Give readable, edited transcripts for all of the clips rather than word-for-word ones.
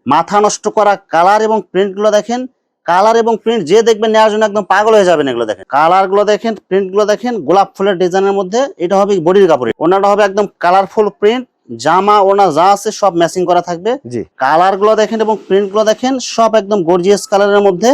মাথা নষ্ট করা কালার এবং প্রিন্ট গুলো দেখেন। কালার এবং প্রিন্ট যে দেখবেন নেওয়ার জন্য একদম পাগল হয়ে যাবেন। এগুলো দেখেন, কালার গুলো দেখেন, প্রিন্ট গুলো দেখেন, গোলাপ ফুলের ডিজাইনের মধ্যে। এটা হবে বডির কাপড়, ওনাটা হবে একদম কালারফুল প্রিন্ট। জামা ওনা যা আছে সব ম্যাচিং করা থাকবে। জি, কালার গুলো দেখেন এবং প্রিন্ট গুলো দেখেন, সব একদম গর্জিয়াস কালারের মধ্যে।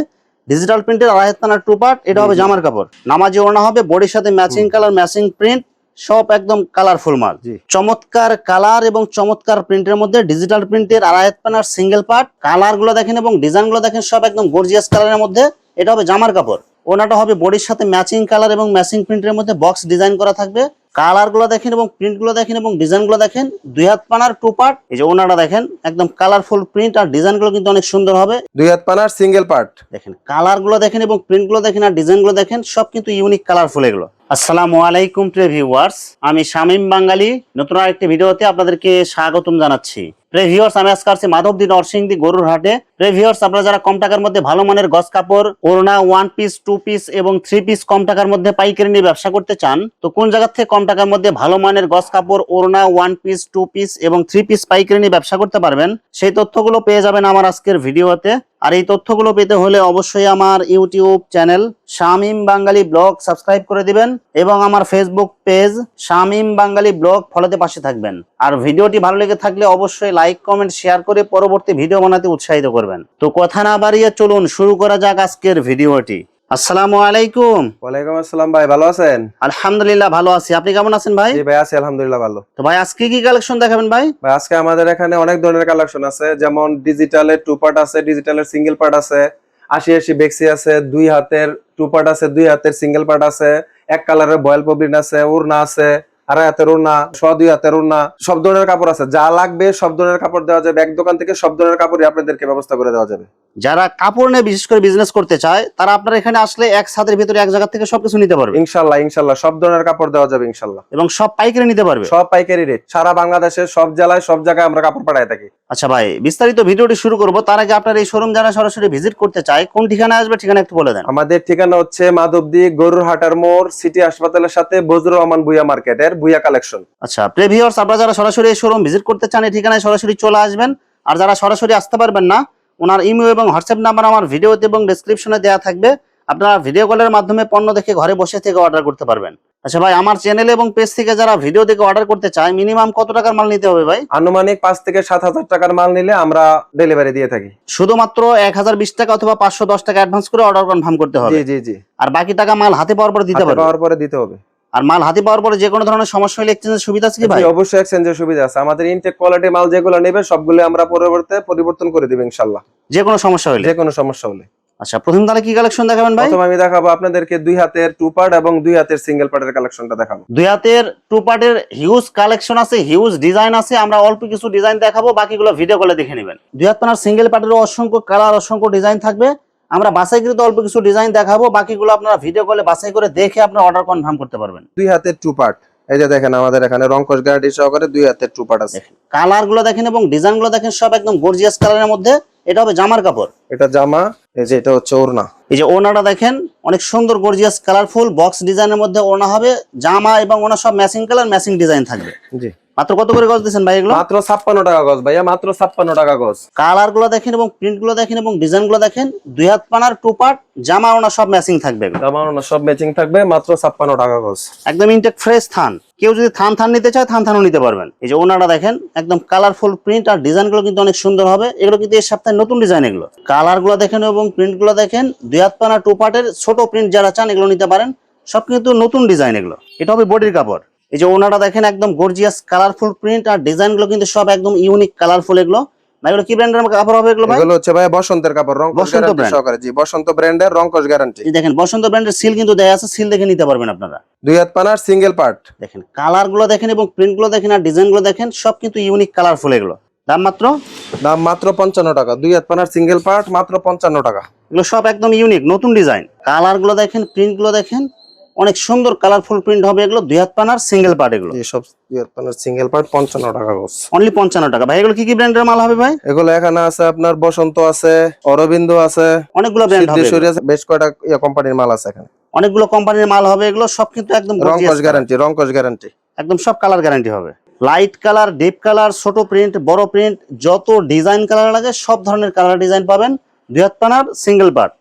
ডিজিটাল প্রিন্টের আড়াই হাত টানার টু পার্ট। এটা হবে জামার কাপড়। নামাজি ওনা হবে, বডির সাথে ম্যাচিং কালার, ম্যাচিং প্রিন্ট, সব একদম কালারফুল মাল। জি। চমৎকার কালার এবং চমৎকার প্রিন্টের মধ্যে ডিজিটাল প্রিন্টের আড়াই হাত পানার সিঙ্গেল পার্ট। কালার গুলো দেখেন এবং ডিজাইন গুলো দেখেন, সব একদম গর্জিয়াস কালারের মধ্যে। এটা হবে জামার কাপড়। ওনাটা হবে বডির সাথে ম্যাচিং কালার এবং ম্যাচিং প্রিন্টের মধ্যে বক্স ডিজাইন করা থাকবে। কালার গুলো দেখেন এবং প্রিন্ট গুলো দেখেন এবং ডিজাইন গুলো দেখেন। দুই হাত পানার টু পার্ট। এই যে ওনাটা দেখেন, একদম কালারফুল প্রিন্ট আর ডিজাইন গুলো কিন্তু অনেক সুন্দর হবে। দুই হাত পানার সিঙ্গেল পার্ট। দেখেন কালার গুলো দেখেন এবং প্রিন্ট গুলো দেখেন আর ডিজাইন গুলো দেখেন, সব কিন্তু ইউনিক কালারফুল এগুলো। আসসালামু আলাইকুম প্রিয় ভিউয়ার্স, আমি শামীম বাঙালি নতুন আরেকটি ভিডিওতে আপনাদেরকে স্বাগতম জানাচ্ছি। প্রিয় ভিউয়ার্স, আমি আজকে আসছি মাধবদী নরসিংদী গরুর হাটে। প্রিয় ভিউয়ার্স, আপনারা যারা কম টাকার মধ্যে ভালো মানের গজ কাপড়, ওড়না, ওয়ান পিস, টু পিস এবং থ্রি পিস কম টাকার মধ্যে পাইকারি নিয়ে ব্যবসা করতে চান, তো কোন জায়গা থেকে কম টাকার মধ্যে ভালো মানের গজ কাপড়, ওড়না, ওয়ান পিস, টু পিস এবং থ্রি পিস পাইকারি নিয়ে ব্যবসা করতে পারবেন, সেই তথ্যগুলো পেয়ে যাবেন আমার আজকের ভিডিওতে। আর এই তথ্যগুলো পেতে হলে অবশ্যই আমার ইউটিউব চ্যানেল শামীম বাঙালি ব্লগ সাবস্ক্রাইব করে দিবেন এবং আমার ফেসবুক পেজ শামীম বাঙালি ব্লগ ফলোতে পাশে থাকবেন। আর ভিডিওটি ভালো লেগে থাকলে অবশ্যই লাইক, কমেন্ট, শেয়ার করে পরবর্তী ভিডিও বানাতে উৎসাহিত করবেন। তো কথা না বাড়িয়ে চলুন শুরু করা যাক আজকের ভিডিওটি। আসসালামু আলাইকুম। ওয়ালাইকুম আসসালাম ভাই, ভালো আছেন? আলহামদুলিল্লাহ ভালো আছি, আপনি কেমন আছেন ভাই? জি ভাই, আছি আলহামদুলিল্লাহ ভালো। তো ভাই আজকে কি কালেকশন দেখাবেন ভাই? ভাই আজকে আমাদের এখানে অনেক ধরনের কালেকশন আছে, যেমন ডিজিটালের টু পার্ট আছে, ডিজিটালের সিঙ্গেল পার্ট আছে, 80 বেক্সি আছে, দুই হাতের টু পার্ট আছে, দুই হাতের সিঙ্গেল পার্ট আছে, এক কালারের বয়েল পবিন আছে, ওড়না আছে, আড়াই হাতের ওড়না, দুই হাতের ওড়না, সব ধরনের কাপড় আছে। যা লাগবে সব ধরনের কাপড় দেওয়া যাবে, এক দোকান থেকে সব ধরনের কাপড়ই আপনাদেরকে ব্যবস্থা করে দেওয়া যাবে। যারা কাপড় নিয়ে বিশেষ করে বিজনেস করতে চায়, তারা আপনার এখানে আসলে এক ছাদের ভিতরে এক জায়গা থেকে সবকিছু নিতে পারবে ইনশাল্লাহ, ইনশাল্লাহ সব ধরনের কাপড় দেওয়া যাবে ইনশাল্লাহ। এবং সব পাইকারি নিতে পারবে। সব পাইকারি রেট, সারা বাংলাদেশের সব জেলায় সব জায়গায় আমরা কাপড় পাঠাই থাকি। আচ্ছা ভাই, বিস্তারিত ভিডিওটি শুরু করব, তার আগে আপনার এই শোরুম যারা সরাসরি ভিজিট করতে চায়, কোন ঠিকানায় আসবে ঠিকানা একটু বলে দেন। আমাদের ঠিকানা হচ্ছে মাধবদী গরুর হাটার মোড়, সিটি হাসপাতালের সাথে বজরুর রহমান ভুইয়া মার্কেটের ভুইয়া কালেকশন। আচ্ছা প্রিয় ভিউয়ার্স, আপনারা যারা সরাসরি এই শোরুম ভিজিট করতে চান, এই ঠিকানায় সরাসরি চলে আসবেন। আর যারা সরাসরি আসতে পারবেন না, ওনার ইমেল এবং হোয়াটসঅ্যাপ নাম্বার আমার ভিডিওতে এবং ডেসক্রিপশনে দেওয়া থাকবে। আপনারা ভিডিও কলের মাধ্যমে পণ্য দেখে ঘরে বসে থেকে অর্ডার করতে পারবেন। আচ্ছা ভাই, আমার চ্যানেল এবং পেজ থেকে যারা ভিডিও দেখে অর্ডার করতে চায়, মিনিমাম কত টাকার মাল নিতে হবে ভাই? আনুমানিক 5 থেকে 7,000 টাকার মাল নিলে আমরা ডেলিভারি দিয়ে থাকি। শুধুমাত্র 1020 টাকা অথবা 510 টাকা অ্যাডভান্স করে অর্ডার কনফার্ম করতে হবে। জি জি জি। আর বাকি টাকা মাল হাতে পাওয়ার পরে দিতে হাতে পারবে। পাওয়ার পরে দিতে হবে। আর মাল হাতে পাওয়ার পরে যে কোনো ধরনের সমস্যা হলে এক্সচেঞ্জের সুবিধা আছে কি ভাই? জি, অবশ্যই এক্সচেঞ্জের সুবিধা আছে। আমাদের ইনটেক কোয়ালিটি মাল যেগুলো নেবে সবগুলো আমরা পরিবর্তন করে দিব ইনশাআল্লাহ, যে কোনো সমস্যা হলে। যে কোনো সমস্যা হলে। আচ্ছা, প্রথম তাহলে কি কালেকশন দেখাবেন ভাই? প্রথমে আমি দেখাবো আপনাদেরকে দুই হাতের টু পার্ট এবং দুই হাতের সিঙ্গেল পার্টের কালেকশনটা দেখাবো। দুই হাতের টু পার্টের হিউজ কালেকশন আছে, হিউজ ডিজাইন আছে। আমরা অল্প কিছু ডিজাইন দেখাবো, বাকিগুলো ভিডিও কলে দেখে নেবেন। দুই হাত পানার সিঙ্গেল পার্টের অসংখ্য কালার, অসংখ্য ডিজাইন থাকবে। আমরা বাছাইকৃত অল্প কিছু ডিজাইন দেখাবো, বাকিগুলো আপনারা ভিডিও কলে বাছাই করে দেখে আপনারা অর্ডার কনফার্ম করতে পারবেন। দুই হাতের টু পার্ট, এই যে দেখেন আমাদের এখানে রংকশ গ্যারান্টি সহকারে দুই হাতের টু পার্ট আছে। কালার গুলো দেখেন এবং ডিজাইন গুলো দেখেন, সব একদম গর্জিয়াস কালারের মধ্যে। এটা হবে জামার কাপড়। এটা জামা, এই যে এটা হচ্ছে ওড়না। এই যে ওড়নাটা দেখেন, অনেক সুন্দর গর্জিয়াস কালারফুল বক্স ডিজাইনের মধ্যে ওড়না হবে। জামা এবং ওড়না সব ম্যাচিং কালার, ম্যাচিং ডিজাইন থাকবে। জি। মাত্র কত করে গজ দিচ্ছেন ভাই এগুলো? মাত্র 56 টাকা গজ ভাইয়া, মাত্র 56 টাকা গজ। কালার গুলো দেখেন এবং প্রিন্ট গুলো দেখেন এবং ডিজাইন গুলো দেখেন। দুই হাত পানার টু পার্ট, জামা ওড়না সব ম্যাচিং থাকবে। জামা ওড়না সব ম্যাচিং থাকবে, মাত্র 56 টাকা গজ। একদম ইনটেক ফ্রেশ থান। কেউ যদি থান নিতে চায়, থানও নিতে পারবেন। এই যে ওড়নাটা দেখেন, একদম কালারফুল প্রিন্ট আর ডিজাইন গুলো কিন্তু অনেক সুন্দর হবে। এগুলো কিন্তু এই সপ্তাহে নতুন ডিজাইন। এগুলো কালার গুলো দেখেন এবং প্রিন্ট গুলো দেখেন। দুই হাত পানা টু পার্টের ছোট প্রিন্ট যারা চান, এগুলো নিতে পারেন। সব কিন্তু নতুন ডিজাইন এগুলো। এটা হবে বডির কাপড়। এই যে ওড়নাটা দেখেন, একদম গর্জিয়াস কালারফুল প্রিন্ট আর ডিজাইন গুলো কিন্তু সব একদম ইউনিক কালারফুল। এগুলো ভাই, এগুলো কি ব্র্যান্ডের কাপড় হবে এগুলো ভাই? এগুলো হচ্ছে ভাই বসন্তের কাপড়, রংকশ গ্যারান্টি সহকারে। জি, বসন্ত ব্র্যান্ডের রংকশ গ্যারান্টি। এই দেখেন, বসন্ত ব্র্যান্ডের সিল কিন্তু দেয়া আছে, সিল দেখে নিতে পারবেন আপনারা। দুই হাত পানার সিঙ্গেল পার্ট। দেখেন কালার গুলো দেখেন এবং প্রিন্ট গুলো দেখেন আর ডিজাইন গুলো দেখেন, সব কিন্তু ইউনিক কালারফুল। এগুলো দাম মাত্র 55 টাকা। দুই হাত পানার সিঙ্গেল পার্ট মাত্র 55 টাকা। এগুলো সব একদম ইউনিক নতুন ডিজাইন। কালার গুলো দেখেন, প্রিন্ট গুলো দেখেন, অনেক সুন্দর কালারফুল প্রিন্ট হবে। এগুলো দুই হাত পানার সিঙ্গেল পার্ট। এগুলো এই সব দুই হাত পানার সিঙ্গেল পার্ট 55 টাকা গজ। অনলি 55 টাকা। ভাই এগুলো কি ব্র্যান্ডের মাল হবে ভাই? এগুলো এখানে আছে আপনার বসন্ত আছে, অরবিন্দ আছে, অনেকগুলো ব্র্যান্ড হবে। বেশ কয়টা কোম্পানির মাল আছে এখানে। অনেকগুলো কোম্পানির মাল হবে। এগুলো সব কিন্তু একদম রংকশ গ্যারান্টি, রংকশ গ্যারান্টি। একদম সব কালার গ্যারান্টি হবে। লাইট কালার, ডিপ কালার, ছোট প্রিন্ট, বড় প্রিন্ট, যত ডিজাইন কালার লাগে সব ধরনের কালার ডিজাইন পাবেন। 2 হাত পানার সিঙ্গেল পার্ট,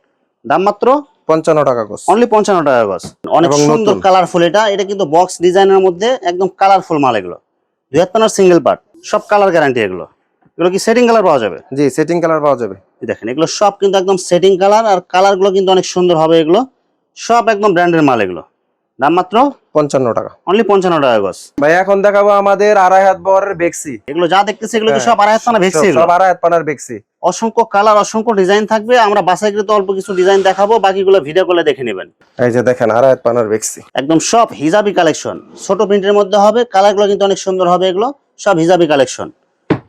দাম মাত্র 55 টাকা গজ। অনলি 55 টাকা গজ। অনেক এবং সুন্দর নতুন। কালারফুল, এটা কিন্তু বক্স ডিজাইনের মধ্যে একদম কালারফুল মাল এগুলো। 2 হাত পানার সিঙ্গেল পার্ট, সব কালার গ্যারান্টি এগুলো। এগুলো কি সেটিং কালার পাওয়া যাবে? জি, সেটিং কালার পাওয়া যাবে। এই দেখেন এগুলো সব কিন্তু একদম সেটিং কালার, আর কালার গুলো কিন্তু অনেক সুন্দর হবে। এগুলো সব একদম ব্র্যান্ডের মাল এগুলো। দাম মাত্র 55 টাকা। অনলি 55 টাকা গজ। ভাই এখন দেখাবো আমাদের 2.5 হাত বহরের বেক্সি। এগুলো যা দেখতেছি এগুলো কি হ্যাঁ, সব 2.5 হাত পানা ভেক্সি এগুলো? সব 2.5 হাত পানার বেক্সি। অসংখ্য কালার, অসংখ্য ডিজাইন থাকবে। আমরা বাসাইকৃত অল্প কিছু ডিজাইন দেখাবো, বাকিগুলো ভিডিও কলে দেখে নেবেন। এই যে দেখেন 2.5 হাত পানার বেক্সি। একদম সব হিজাবি কালেকশন, ছোট প্রিন্টের মধ্যে হবে। কালারগুলো কিন্তু অনেক সুন্দর হবে। এগুলো সব হিজাবি কালেকশন।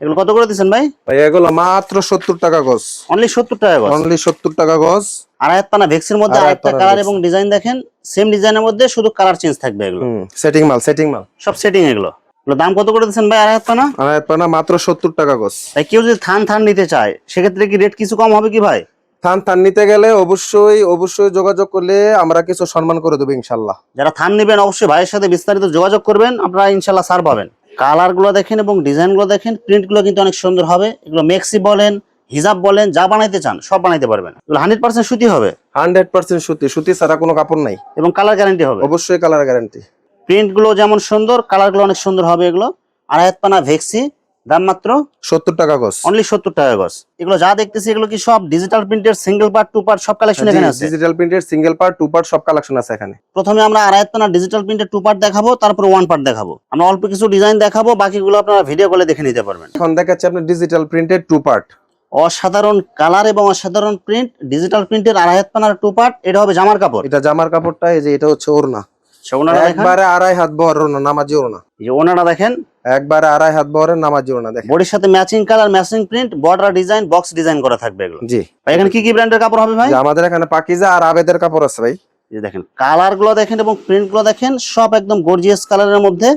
এগুলো কত করে দিচ্ছেন ভাই? ভাই এগুলো মাত্র 70 টাকা গজ। অনলি 70 টাকা গজ। অনলি 70 টাকা গজ। 2.5 হাত পানা ভেক্সির মধ্যে 2.5 আরেকটা পানার কালার ভেক্সি। এবং ডিজাইন দেখেন, সেম ডিজাইনের মধ্যে শুধু কালার চেঞ্জ থাকবে। এগুলো সেটিং মাল, সেটিং মাল। সব সেটিং এগুলো। এগুলো দাম কত করে দিচ্ছেন ভাই 2.5 হাত পানা? 2.5 হাত পানা মাত্র 70 টাকা গজ। ভাই কেউ যদি থান থান নিতে চায় সেক্ষেত্রে কি রেট কিছু কম হবে কি ভাই? থান থান নিতে গেলে অবশ্যই যোগাযোগ করলে আমরা কিছু সম্মান করে দেবো ইনশাল্লাহ। যারা থান নেবেন অবশ্যই ভাইয়ের সাথে বিস্তারিত যোগাযোগ করবেন, আপনারা ইনশাল্লাহ ছাড় পাবেন। কালার গুলো দেখেন এবং ডিজাইন গুলো দেখেন, প্রিন্ট গুলো কিন্তু অনেক সুন্দর হবে। এগুলো মেক্সি বলেন, হিজাব বলেন, যা বানাইতে চান সব বানাইতে পারবেন। এগুলো 100% সুতি হবে। 100% সুতি, সুতি ছাড়া কোনো কাপড় নাই। এবং কালার গ্যারান্টি হবে। অবশ্যই কালার গ্যারান্টি। প্রিন্ট গুলো যেমন সুন্দর, কালার গুলো অনেক সুন্দর হবে। এগুলো 2.5 হাত পানা ভেক্সি, দাম মাত্র 70 টাকা গজ। অনলি 70 টাকা গজ। এগুলো যা দেখতেছি এগুলো কি সব ডিজিটাল প্রিন্টের সিঙ্গেল পার্ট, টু পার্ট সব কালেকশন এখানে আছে। ডিজিটাল প্রিন্টের সিঙ্গেল পার্ট, টু পার্ট সব কালেকশন আছে এখানে। প্রথমে আমরা 2.5 হাত পানা ডিজিটাল প্রিন্টের টু পার্ট দেখাবো, তারপর 1 পার্ট দেখাবো। আমরা অল্প কিছু ডিজাইন দেখাবো, বাকিগুলো আপনারা ভিডিও কলে দেখে নিতে পারবেন। এখন দেখাচ্ছি আপনার ডিজিটাল প্রিন্টের টু পার্ট। অসাধারণ কালার এবং অসাধারণ প্রিন্ট, ডিজিটাল প্রিন্টের 2.5 হাত পানার টু পার্ট। এটা হবে জামার কাপড়। এটা জামার কাপড়টা, এই যে এটা হচ্ছে ওড়না। ওনারা দেখেন, একবারে 2.5 হাত বহর ওড়না, নামাজি ওড়না। এই যে ওনারা দেখেন, একবারে 2.5 হাত বহরের নামাজি ওড়না দেখেন। বডির সাথে matching colour, matching print, border design, box design করা থাকবে এগুলো। জি ভাই এখানে কি কি ব্র্যান্ডের কাপড় হবে ভাই? যে আমাদের এখানে পাকিজা আর আবেদের কাপড় আছে ভাই। এই যে দেখেন কালার গুলো দেখেন এবং প্রিন্ট গুলো দেখেন, সব একদম গর্জিয়াস কালারের মধ্যে।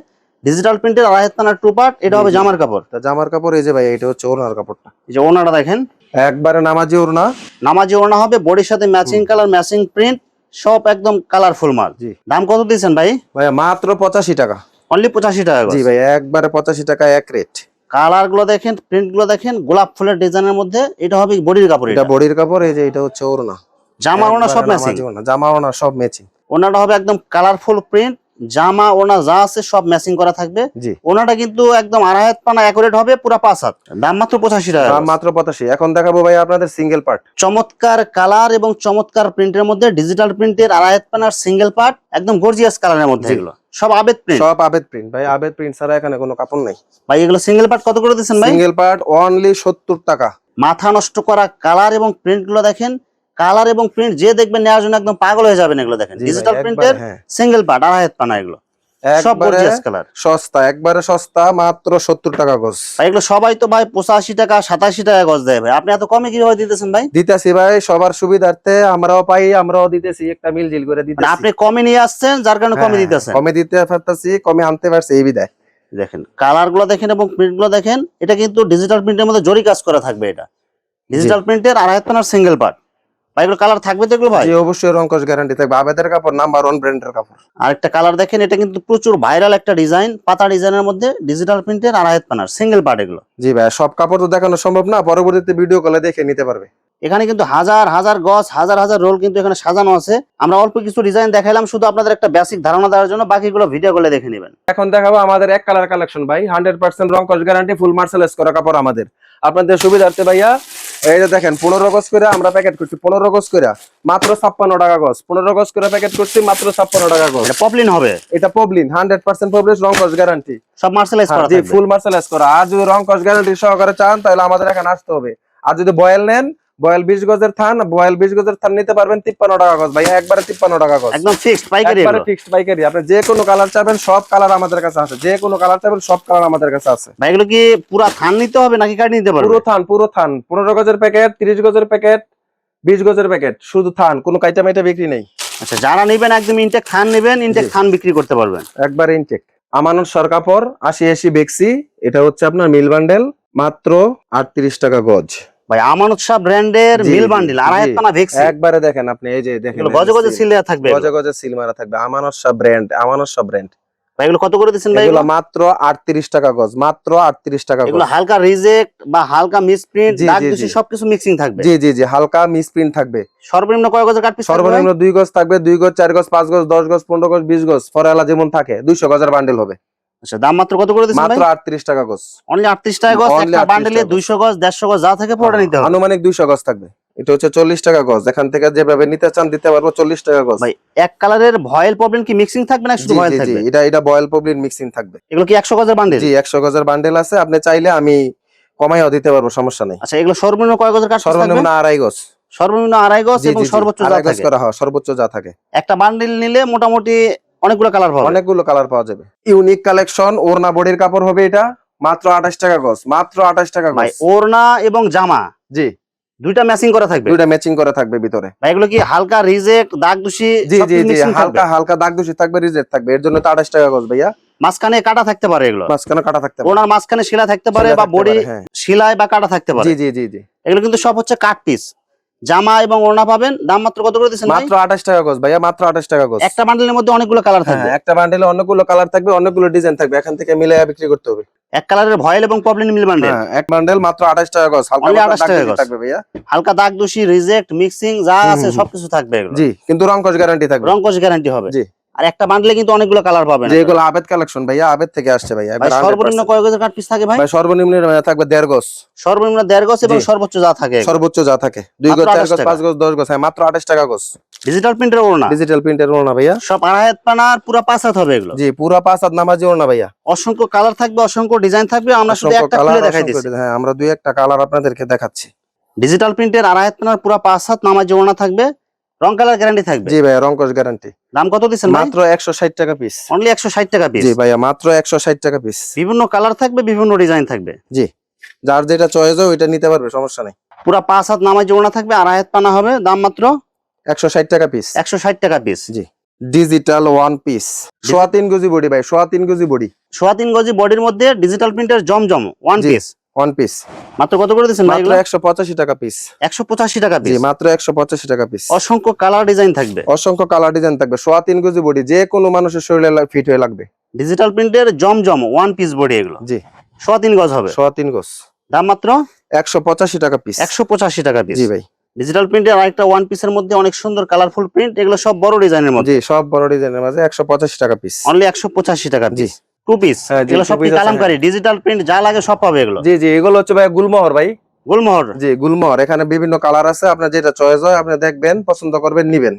ডিজিটাল প্রিন্টের 2.5 হাত পানার টু পার্ট, এটা হবে জামার কাপড়। তা জামার কাপড় এই যে ভাই, এটা হচ্ছে ওড়নার কাপড়টা। এই যে ওনারা দেখেন, একবারে নামাজি ওড়না। নামাজি ওড়না হবে, বডির সাথে ম্যাচিং কালার, ম্যাচিং প্রিন্ট, সব একদম কালারফুল মাল। জি দাম কত দিয়েছেন ভাই? ভাই মাত্র 85 টাকা। অনলি 85 টাকা গজ। জি ভাই একবারে 85 টাকা এক রেট। কালার গুলো দেখেন, প্রিন্ট গুলো দেখেন, গোলাপ ফুলের ডিজাইনের মধ্যে। এটা হবে বডির কাপড়। এটা বডির কাপড়, এই যে এটা হচ্ছে ওড়না। জামা ওড়না সব একবারে ম্যাচিং। নামাজি ওড়না, জামা ওড়না সব ম্যাচিং। ওনাটা হবে একদম কালারফুল প্রিন্ট, জামা ওনা যা আছে সব ম্যাচিং করা থাকবে। জি ওনাটা কিন্তু একদম 2.5 হাত পানা অ্যাকুরেট হবে, পুরো 5 হাত। দাম মাত্র 85 টাকা। দাম মাত্র 85। এখন দেখাবো ভাই আপনাদের সিঙ্গেল পার্ট। চমৎকার কালার এবং চমৎকার প্রিন্টের মধ্যে ডিজিটাল প্রিন্টের 2.5 হাত পানার সিঙ্গেল পার্ট, একদম গর্জিয়াস কালারের মধ্যে। জি। এগুলো সব আবেদ প্রিন্ট। সব আবেদ প্রিন্ট ভাই, আবেদ প্রিন্ট ছাড়া এখানে কোনো কাপড় নাই ভাই এগুলো সিঙ্গেল পার্ট কত করে দিচ্ছেন ভাই? সিঙ্গেল পার্ট অনলি 70 টাকা। মাথা নষ্ট করা কালার এবং প্রিন্ট গুলো দেখেন, কালার এবং প্রিন্ট যে দেখবেন নেওয়ার জন্য একদম পাগল হয়ে যাবেন। এগুলো দেখেন জি ভাই, ডিজিটাল একবার, প্রিন্টের হ্যাঁ। সিঙ্গেল পার্ট 2.5 হাত পানা। এগুলো সব একবারে গর্জিয়াস কালার, সস্তা, একবারে সস্তা, মাত্র 70 টাকা গজ। ভাই এগুলো সবাই তো ভাই 85 টাকা 87 টাকা গজ দেয় ভাই, আপনি এত কমে কিভাবে দিতেছেন ভাই? দিতেছি ভাই সবার সুবিধার্থে, আমরাও পাই, আমরাও দিতেছি, একটা মিলজিল করে মানে দিতেছি। আপনি কমে নিয়ে আসছেন, যার কারণে কমে দিতেছেন। কমে দিতে পারতাছি, কমে আনতে পারছি এই বিদায়। দেখেন কালার গুলো দেখেন এবং প্রিন্ট গুলো দেখেন। এটা কিন্তু ডিজিটাল প্রিন্টের মধ্যে জরি কাজ করা থাকবে। এটা ডিজিটাল প্রিন্টের 2.5 হাত পানার সিঙ্গেল পার্ট। ভাই এগুলো কালার থাকবে তো এগুলো ভাই? জি অবশ্যই রংকশ গ্যারান্টি থাকবে। আবেদের কাপড় নাম্বার 1 ব্র্যান্ডের কাপড়। আরেকটা কালার দেখেন, এটা কিন্তু প্রচুর ভাইরাল একটা ডিজাইন, পাতা ডিজাইনের মধ্যে ডিজিটাল প্রিন্টের 2.5 হাত পানার সিঙ্গেল পার্ট। এগুলো জি ভাই সব কাপড় তো দেখানো সম্ভব না, পরবর্তীতে ভিডিও কলে দেখে নিতে পারবে। এখানে কিন্তু হাজার হাজার গজ, হাজার হাজার রোল কিন্তু এখানে সাজানো আছে। আমরা অল্প কিছু ডিজাইন দেখাইলাম শুধু আপনাদের একটা বেসিক ধারণা দেওয়ার জন্য, বাকিগুলো ভিডিও কলে দেখে নেবেন। এখন দেখাবো আমাদের এক কালার কালেকশন ভাই, 100% রংকশ গ্যারান্টি, ফুল মার্সেলাইজ করা কাপড় আমাদের। আপনাদের সুবিধার্থে ভাইয়া এই যে দেখেন 15 গজ করে আমরা প্যাকেট করছি, 15 গজ করে মাত্র 56 টাকা গজ। 15 গজ করে প্যাকেট করছি মাত্র 56 টাকা গজ। এটা পপলিন হবে, এটা পবলিন 100% পবলিন, রংকশ গ্যারান্টি, সব মার্সেলাইজ করা জি থাকবে। ফুল মার্সেলাইজ করা। আর যদি রংকশ গ্যারান্টি সহকারে চান তাহলে আমাদের এখানে আসতে হবে। আর যদি বয়েল নেন, বয়েল 20 গজের থান, বয়েল 20 গজের থান নিতে পারবেন 53 টাকা গজ ভাই, একবারে 53 টাকা গজ, একদম ফিক্সড পাইকারি। একবারে ফিক্সড পাইকারি। আপনি যে কোনো কালার চাবেন সব কালার আমাদের কাছে আছে, যে কোনো কালার চাবেন সব কালার আমাদের কাছে আছে ভাই এগুলো কি পুরো থান নিতে হবে নাকি কাট নিতে পারবে? পুরো থান, পুরো থান। 15 গজের প্যাকেট, 30 গজের প্যাকেট, 20 গজের প্যাকেট, শুধু থান, কোনো কাইটা মাইটা বিক্রি নেই। আচ্ছা যারা নেবেন একদম ইনটেক থান নেবেন, ইনটেক থান বিক্রি করতে পারবেন একবার ইনটেক। আমানত সর কাপড় 80 বেক্সি, এটা হচ্ছে আপনার মিল বান্ডেল, মাত্র 38 টাকা গজ ভাই। আমানত শাহ ব্র্যান্ডের জি, মিল জি, বান্ডিল জি। 2.5 হাত পানা ভেক্সি। একবারে দেখেন আপনি, এই যে দেখেন গজে গজে সিল দেয়া থাকবে। গজে গজে সিল মারা থাকবে। আমানত সব ব্র্যান্ড, আমানত সব ব্র্যান্ড। ভাই এগুলো কত করে দিচ্ছেন ভাই? এগুলো মাত্র 38 টাকা গজ, মাত্র 38 টাকা গজ। এগুলো হালকা রিজেক্ট বা হালকা মিসপ্রিন্ট, জি, দাগ জি, দুষি জি। সবকিছু মিক্সিং থাকবে। জি জি জি, হালকা মিসপ্রিন্ট থাকবে। সর্বনিম্ন কয় গজের কাট পিস থাকবে? সর্বনিম্ন 2 গজ থাকবে, 2 গজ, 4 গজ, 5 গজ, 10 গজ, 15 গজ, 20 গজ, ফরেলা যেমন থাকে 200 গজের বান্ডেল হবে। আচ্ছা, দাম মাত্র কত করে দিচ্ছেন ভাই? মাত্র 38 টাকা গজ। অনলি 38 টাকা গজ। Only একটা 38 বান্ডেলে টাকা গজ। 200 গজ 150 গজ যা থাকে পুরোটা নিতে হবে। আনুমানিক 200 গজ থাকবে। এটা হচ্ছে 40 টাকা গজ। এখান থেকে যেভাবে নিতে চান দিতে পারবো 40 টাকা গজ। ভাই এক কালারের ভয়েল প্রবলেম কি মিক্সিং থাকবে না শুধু জি ভয়েল জি জি, থাকবে? এটা বয়েল পবলিন মিক্সিং থাকবে। এগুলো কি 100 গজের বান্ডেল? জি, 100 গজের বান্ডেল আছে, আপনি চাইলে আমি কমাইও দিতে পারবো, সমস্যা নেই। আচ্ছা, এগুলো সর্বনিম্ন কয় গজের কাট পিস থাকবে? সর্বনিম্ন 2.5 গজ। সর্বনিম্ন 2.5 গজ জি এবং জি জি, সর্বোচ্চ যা 2.5 গজ থাকে। করা হয়, সর্বোচ্চ যা থাকে। একটা বান্ডেল নিলে মোটামুটি অনেকগুলো কালার পাবে। অনেকগুলো কালার পাওয়া যাবে। ইউনিক কালেকশন, ওড়না বডির কাপড় হবে এটা, মাত্র 28 টাকা গজ, মাত্র 28 টাকা ভাই গজ। ওড়না এবং জামা জি, দুইটা ম্যাচিং করা থাকবে। দুইটা ম্যাচিং করা থাকবে ভিতরে। ভাই এগুলো কি হালকা রিজেক্ট দাগ দুষি জি জি সবকিছু জি, মিক্সিং থাকবে? হালকা হালকা দাগ দূষি থাকবে, রিজেক্ট থাকবে, এর জন্য তো 28 টাকা গজ ভাইয়া। মাঝখানে কাটা থাকতে পারে, এগুলো মাঝখানে কাটা থাকতে পারে। ওনার মাঝখানে শিলা থাকতে পারে শিলা বা থাকতে বডি পারে, হ্যাঁ। শিলায় বা কাটা থাকতে পারে। জি জি জি জি, এগুলো কিন্তু সব হচ্ছে কাট পিস। জামা এবং ওড়না পাবেন। দাম মাত্র কত করে দিচ্ছেন ভাই? মাত্র 28 টাকা গজ ভাইয়া, মাত্র 28 টাকা গজ। একটা বান্ডেলের মধ্যে অনেকগুলো কালার হ্যাঁ, থাকবে। একটা বান্ডেলে অনেকগুলো কালার থাকবে, অনেকগুলো ডিজাইন থাকবে, এখান থেকে মিলাইয়া বিক্রি করতে হবে। এক কালারের ভয়েল এবং পপলিন মিল বান্ডেল। হ্যাঁ, এক বান্ডেল মাত্র 28 টাকা গজ, হালকা Only পাতলা 28 দাগ টাকা দূষি গজ। থাকবে ভাইয়া। হালকা দাগ দোষী রিজেক্ট মিক্সিং যা হুম, আছে হুম, সবকিছু থাকবে এগুলো। জি, কিন্তু রংকশ গ্যারান্টি থাকবে। রংকশ গ্যারান্টি হবে। জি, আর একটা বান্ডেলে কিন্তু অনেকগুলো কালার পাবেন। যে এগুলো আবেদ কালেকশন ভাইয়া, আবেদ থেকে আসছে ভাইয়া, ভাই এবার সর্বনিম্ন 100%। কয় গজের কাট পিস থাকে ভাই? ভাই সর্বনিম্ন থাকবে 1.5 গজ। সর্বনিম্ন 1.5 গজ এবং জি। সর্বোচ্চ যা থাকে এগুলো। সর্বোচ্চ যা থাকে 2 মাত্র গজ, 4 28 গজ, টাকা। 5 গজ, 10 গজ, হ্যাঁ, মাত্র 28 টাকা গজ। ডিজিটাল প্রিন্টের ওড়না ডিজিটাল প্রিন্টের ওড়না ভাইয়া। সব আড়াই হাত পানার পুরো 5 হাত হবে এগুলো। জি, পুরা 5 হাত নামাজি ওড়না ভাইয়া। অসংখ্য কালার থাকবে, অসংখ্য ডিজাইন থাকবে। আমরা শুধু অসংখ্য একটা কালার, খুলে দেখাই অসংখ্য দিচ্ছি। ডিজাইন। হ্যাঁ, আমরা 2-1টা কালার আপনাদেরকে দেখাচ্ছি। ডিজিটাল প্রিন্টের আড়াই হাত পানার পুরো 5 হাত নামাজি ওড়না থাকবে। রং কালার গ্যারান্টি থাকবে। জি ভাইয়া, রংকশ গ্যারান্টি। দাম কত দিচ্ছেন ভাই? মাত্র 160 টাকা পিস। অনলি 160 টাকা পিস। জি ভাইয়া, মাত্র 160 টাকা পিস। বিভিন্ন কালার থাকবে, বিভিন্ন ডিজাইন থাকবে। জি, যার যেটা চয়েস হয় ওইটা নিতে পারবে, সমস্যা নেই। পুরো 5 হাত নামাজি ওড়না থাকবে, আড়াই হাত পানা হবে। দাম মাত্র 160 টাকা পিস। 160 টাকা পিস। জি, ডিজিটাল ওয়ান পিস, 3.5 গজি বডি ভাই, 3.5 গজি বডি। 3.5 গজি বডির মধ্যে ডিজিটাল প্রিন্টের জমজম ওয়ান জি, পিস। ওয়ান পিস মাত্র কত করে দিচ্ছেন ভাই মাত্র এগুলো? 185 টাকা পিস। 185 টাকা জি, পিস। মাত্র 185 টাকা পিস। অসংখ্য কালার ডিজাইন থাকবে। অসংখ্য কালার ডিজাইন থাকবে, 3.5 গজি বডি, যে কোনো মানুষের শরীরে ফিট হয়ে লাগবে। ডিজিটাল প্রিন্টের জমজম ওয়ান পিস বডি এগুলো। জি, 3.5 গজ হবে। 3.5 গজ। দাম মাত্র 185 টাকা পিস। 185 টাকা পিস। জি ভাই। ডিজিটাল প্রিন্টের আরেকটা ওয়ান পিসের মধ্যে অনেক সুন্দর কালারফুল প্রিন্ট, এগুলো সব বড় ডিজাইনের মধ্যে। জি, সব বড় ডিজাইনের মাঝে 185 টাকা পিস। অনলি 185 টাকা জি। পিস। Two piece. হ্যাঁ, জি, এগুলো সব two কি piece আছে, কালামকারী? ডিজিটাল প্রিন্ট যা লাগে সব পাবে এগুলো। জি জি, এগুলো হচ্ছে ভাই গুলমোহর ভাই। গোলমোহর। জি, গুলমোহর। এখানে বিভিন্ন কালার আছে, আপনার যেটা চয়েস হয় আপনি দেখবেন, পছন্দ করবেন, নিবেন।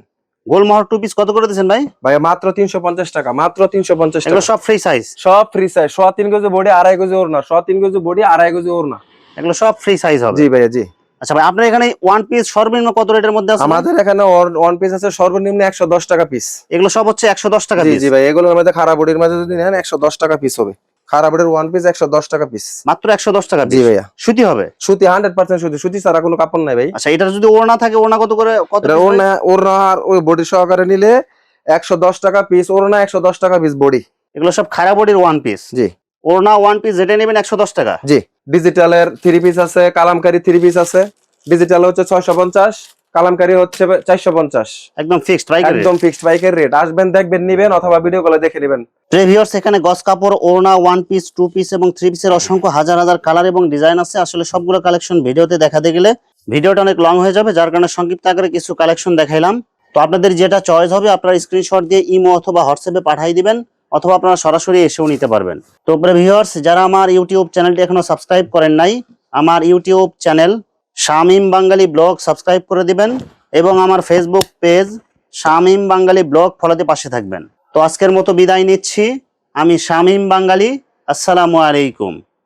গোলমোহর টু পিস কত করে দিচ্ছেন ভাই? ভাই মাত্র 350 টাকা, মাত্র 350 এগুলো টাকা। সব ফ্রি সাইজ। সব ফ্রি সাইজ, 3.5 গজি বডি, 2.5 গজি ওড়না, 3.5 গজি বডি, 2.5 গজি ওড়না। এগুলো সব ফ্রি সাইজ হবে। জি ভাইয়া, জি। আচ্ছা ভাই, আপনার এখানে ওয়ান পিস সর্বনিম্ন কত রেটের মধ্যে আছে? আমাদের এখানে ওয়ান পিস আছে সর্বনিম্ন 110 টাকা পিস। এগুলো সব হচ্ছে 110 টাকা জি পিস। জি ভাই, এগুলোর মধ্যে খারাপ বডির মাঝে যদি নেন 110 টাকা পিস হবে। খারাপ বডির ওয়ান পিস 110 টাকা পিস। মাত্র 110 টাকা জি পিস। ভাইয়া। সুতি হবে? সুতি 100% সুতি, সুতি ছাড়া কোনো কাপড় নাই ভাই। আচ্ছা, এটার যদি ওড়না থাকে, ওড়না কত করে? কত এটা piece ভাই? ওড়না, ওড়না আর ওই বডি সহকারে নিলে 110 টাকা পিস ওড়না, 110 টাকা পিস বডি। এগুলো সব খারা বডির ওয়ান পিস। জি ওড়না ওয়ান পিস যেটা নেবেন 110 টাকা। জি, ডিজিটালের 3 পিস আছে, কালামকারী 3 পিস আছে। ডিজিটাল হচ্ছে 650, কালামকারী হচ্ছে 450। একদম ফিক্সড প্রাইস। একদম ফিক্সড পাইকারি রেট। আসবেন, দেখবেন, নিবেন, অথবা ভিডিও কলে দেখে নেবেন। ভিউয়ার্স, এখানে গস কাপড়, ওড়না, ওয়ান পিস, টু পিস এবং থ্রি পিসের অসংখ্য হাজার হাজার কালার এবং ডিজাইন আছে। আসলে সবগুলো কালেকশন ভিডিওতে দেখাতে গেলে ভিডিওটা অনেক লং হয়ে যাবে, যার কারণে সংক্ষিপ্ত আকারে কিছু কালেকশন দেখাইলাম। তো আপনাদের যেটা চয়েস হবে আপনারা স্ক্রিনশট দিয়ে ইমো অথবা হোয়াটসঅ্যাপে পাঠিয়ে দিবেন, অথবা আপনারা সরাসরি এসেও নিতে পারবেন। তো ভিউয়ার্স, যারা আমার ইউটিউব চ্যানেলটি এখনো সাবস্ক্রাইব করেন নাই, আমার ইউটিউব চ্যানেল শামীম বাঙালি ব্লগ সাবস্ক্রাইব করে দিবেন এবং আমার ফেসবুক পেজ শামীম বাঙালি ব্লগ ফলোতে পাশে থাকবেন। তো আজকের মতো বিদায় নিচ্ছি। আমি শামীম বাঙালি। আসসালামু আলাইকুম।